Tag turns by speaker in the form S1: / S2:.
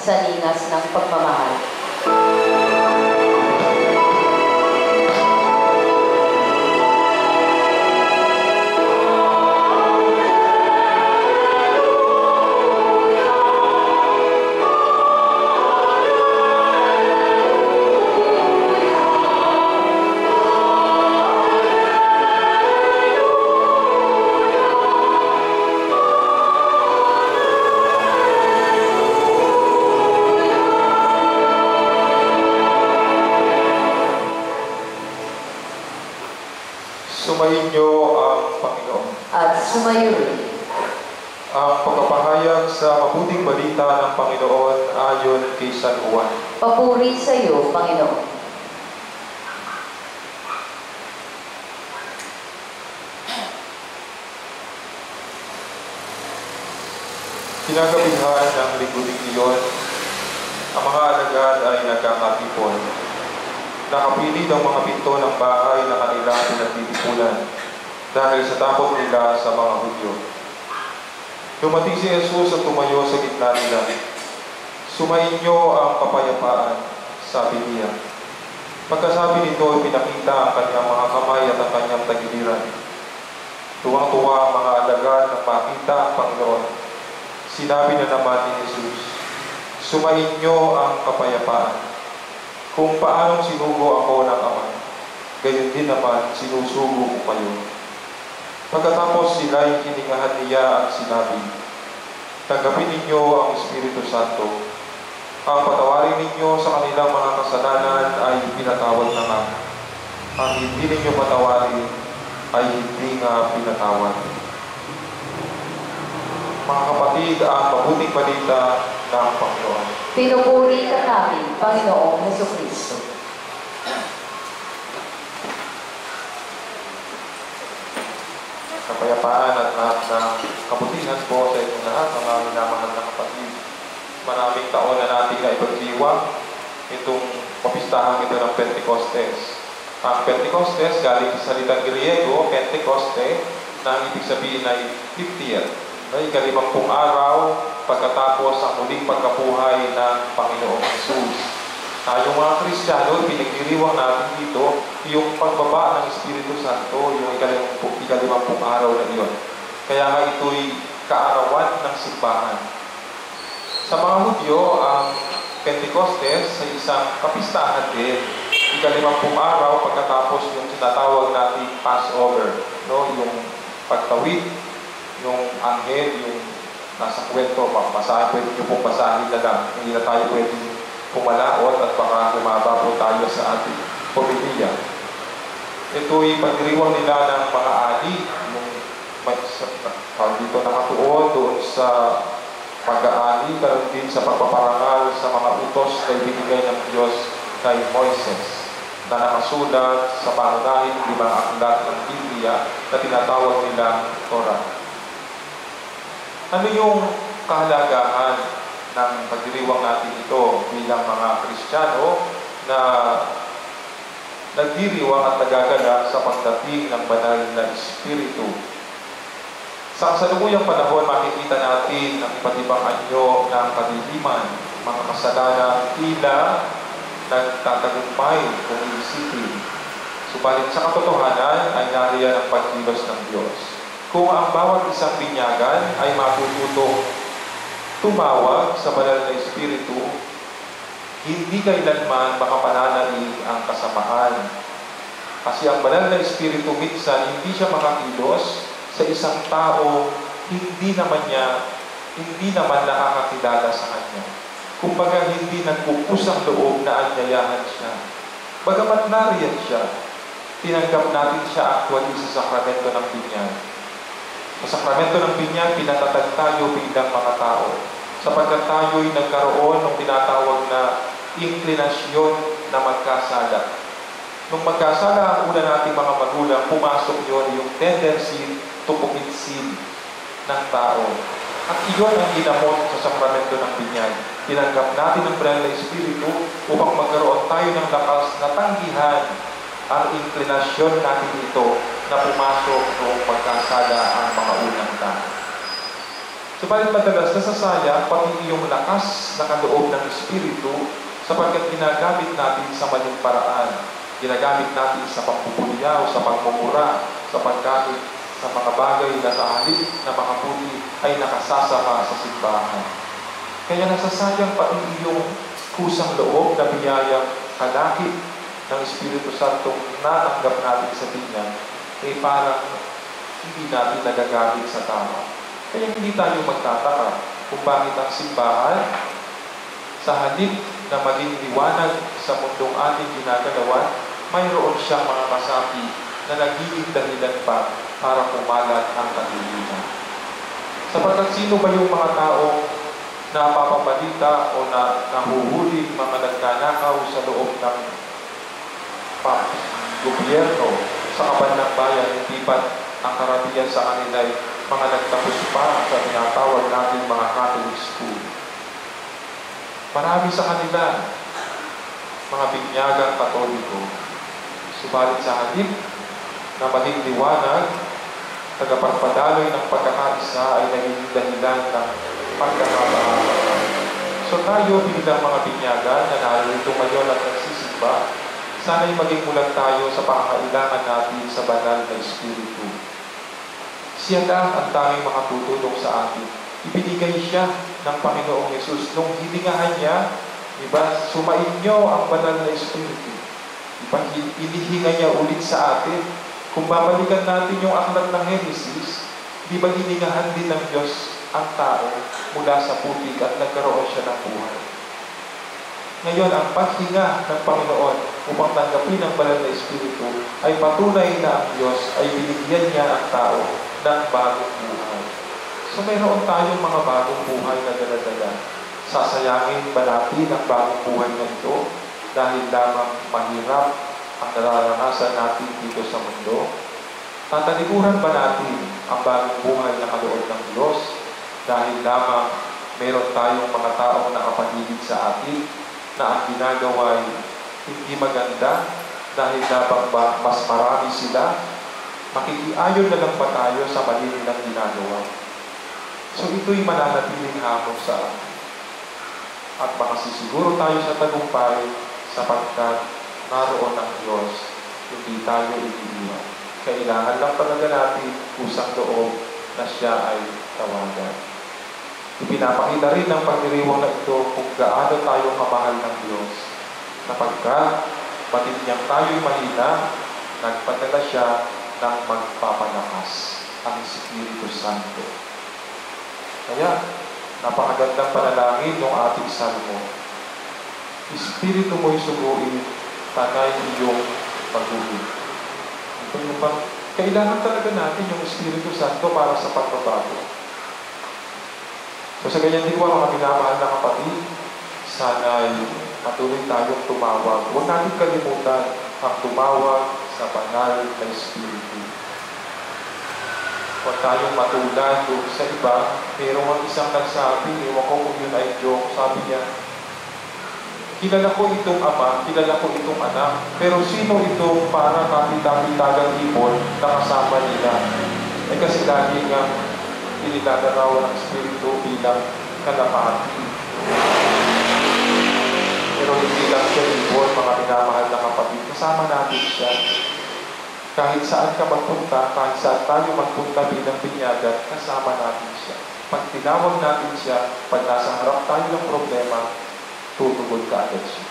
S1: sa linas ng pagmamahal.
S2: Sumayin niyo ang Panginoon.
S1: At sumayo rin.
S2: Ang pagpapahayag sa mabuting balita ng Panginoon ayon kay San Juan.
S1: Papuri sa iyo, Panginoon.
S2: Kinagabihan ng lingguling iyon, ang mga alagad ay nagkakatipon. Nakapilit ang mga pinto ng bahay na kanilang pinagtitipulan dahil sa takot nila sa mga Hudyo. Dumating si Jesus at tumayo sa gitna nila. Sumayin niyo ang kapayapaan, sabi niya. Pagkasabi nito, pinakita ang kanyang mga kamay at ang kanyang tagiliran. Tuwang-tuwa ang mga alagad nang makita ang Panginoon. Sinabi na naman ni Jesus, sumayin niyo ang kapayapaan. Kung paanong sinugo ako ng Ama, gayon din naman sinusugo ko kayo. Pagkatapos sila'y hiningahan niya at sinabi, tanggapin ninyo ang Espiritu Santo. Ang patawarin ninyo sa kanilang mga kasalanan ay pinatawad na nga. Ang hindi ninyo patawarin ay hindi nga pinatawad. Mga kapatid, ang mabuting balita ng Panginoon.
S1: Pinupuri ka namin, Panginoong Jesucristo.
S2: Kapayapaan at lahat ng kabutihan po sa inyong lahat, mga minamahal na kapatid. Maraming taon na natin na ipagdiwang itong papistahan ito ng Pentecostes. Ang Pentecostes, galing sa salitang Griego, Pentecoste, na ang ibig sabihin ay 50th. Ay ika-50 araw pagkatapos ang muling pagkabuhay ng Panginoong Jesus. Yung mga Kristiyano, pinagdiriwang natin dito yung pagbaba ng Espiritu Santo, yung ika-50 araw na iyon. Kaya nga ito'y kaarawan ng simbahan. Sa mga Hudyo, ang Pentecostes sa isang kapistahan din, ika-50 araw pagkatapos yung tinatawag natin Passover, no? Yung pagtawid, yung anghel, yung nasa kwento, pwede nyo pong basahin na lang. Hindi na tayo pwede pumalaot at baka lumaba po tayo sa ating pamilya. Ito'y pagdiriwang nila ng mga ali, yung dito nakatuon doon sa pag-aali, karoon din sa pagpaparangal sa mga utos na ibinigay ng Diyos kay Moises, na nakasulat sa pangunahing 5 aklat ng Biblia na tinatawag nilang Torah. Ano yung kahalagahan ng pagdiriwang natin ito bilang mga Kristiyano na nagdiriwang at nagagalak sa pagdating ng banal na Espiritu? Sa kasalukuyang panahon, makikita natin ang iba't ibang anyo ng kadiliman, mga kasalanan tila nagtatagumpay kung iisipin. Subalit sa katotohanan ay nariyan ang pagkilos ng Diyos. Kung ang bawat isang binyagan ay matututong tumawag sa banal na Espiritu, hindi kailanman makapananalig ang kasamaan. Kasi ang banal na Espiritu minsan hindi siya makakilos sa isang tao hindi naman nakakakilala sa kanya. Kumbaga hindi nagpupusang loob na anyayahan siya. Bagamat nariyan siya, tinanggap natin siya actually sa sakramento ng binyag. Sa sakramento ng binyag, pinatatag tayo bilang mga tao. Sapagkat tayo'y nagkaroon ng tinatawag na inklinasyon na magkasala. Nung magkasala ang una nating mga magulang, pumasok yun yung tendency to commit sin ng tao. At iyon ang ginamot sa sakramento ng binyag. Tinanggap natin ang banal na Espiritu upang magkaroon tayo ng lakas na tanggihan ang inklinasyon natin ito na pumasok noong pagkasala ang mga unang tao. Subalit madalas nasasayang pati iyong lakas na kaloob ng Espiritu sapagkat ginagamit natin sa maling paraan. Ginagamit natin sa pagpupulyaw, sa pagmumura, sa paggamit sa mga bagay na sa halip na makaputi ay nakasasama sa simbahan. Kaya nasasayang pati iyong kusang loob na biyayang kalakip ng Espiritu Santo natanggap natin sa tingnan, ay parang hindi natin nagagamit sa tama. Kaya hindi tayo magtataka kung bakit ang simbahan, sa halip na maging liwanag sa mundong ating ginagalawan, mayroon siyang mga kasapi na nagiging dahilan pa para kumalat ang katiliran. Sapagkat sino ba yung mga taong napapabalita o nahuhuli mga nagnanakaw sa loob ng gobyerno sa kaban ng bayan, hindi ba't ang karamihan sa kanila ay mga nagtapos pa sa tinatawag natin mga Catholic school. Marami sa kanila, mga binyagang Katoliko. Subalit sa halip na maging liwanag, tagapagpadaloy ng pagkakaisa ay naging dahilan ng pagkakabahan. So tayo bilang mga binyagan na narito ngayon at nagsisimba, sana'y maging mulat tayo sa pangangailangan natin sa banal na Espiritu. Siya lang ang tanging makatutulong sa atin. Ibinigay siya ng Panginoong Yesus nung hilingahan niya, diba, sumain niyo ang banal na Espiritu. Diba, inihinga niya ulit sa atin. Kung babalikan natin yung aklat ng Genesis, di ba hiningahan din ng Diyos ang tao mula sa putik at nagkaroon siya ng buhay. Ngayon, ang paghinga ng Panginoon upang tanggapin ang banal na Espiritu ay patunay na ang Diyos ay binigyan niya ang tao ng bagong buhay. So mayroon tayong mga bagong buhay na dala-dala. Sasayangin ba natin ang bagong buhay na ito dahil lamang mahirap ang nararanasan natin dito sa mundo? Tatalikuran ba natin ang bagong buhay na kaloob ng Diyos dahil lamang mayroon tayong mga taong nakapaligid sa atin na ang ginagawa ay hindi maganda dahil dapat ba mas marami sila? Makikiayon na lang ba tayo sa mali nilang ginagawa? So ito'y mananatiling hamon sa atin. At makasisiguro tayo sa tagumpay sapagkat naroon ang Diyos, hindi tayo iniiwan. Kailangan lang talaga natin kusang loob na siya ay tawagan. Ipinapakita rin ng pagdiriwang na ito kung gaano tayo kamahal ng Diyos. Sapagkat batid niyang tayo'y mahina, nagpadala siya ng magpapalakas ang Espiritu Santo. Kaya, napakagandang panalangin ng ating salmo. Espiritu mo'y suguin, tanay iyong pag-ibig. Ito yung kailangan talaga natin yung Espiritu Santo para sa pagbabago. So sa ganyan din mga minamahal na kapatid, sana'y patuloy tayong tumawag. Huwag natin kalimutan ang tumawag sa banal na Espiritu. Huwag tayong matulan doon sa iba. Pero ang isang nagsabi, ewan ko kung yun ay joke, sabi niya, kilala ko itong ama, kilala ko itong anak, pero sino itong para kapitang-pitagang ibon na kasama nila? Eh kasi lagi nga inilalarawan ng Espiritu bilang kalapati. Pero hindi lang siya ibon, mga minamahal na kapatid. Kasama natin siya. Kahit saan ka magpunta, kahit saan tayo magpunta bilang binyagan, kasama natin siya. Pag tinawag natin siya, pag nasa harap tayo ng problema, tutugon ka agad siya.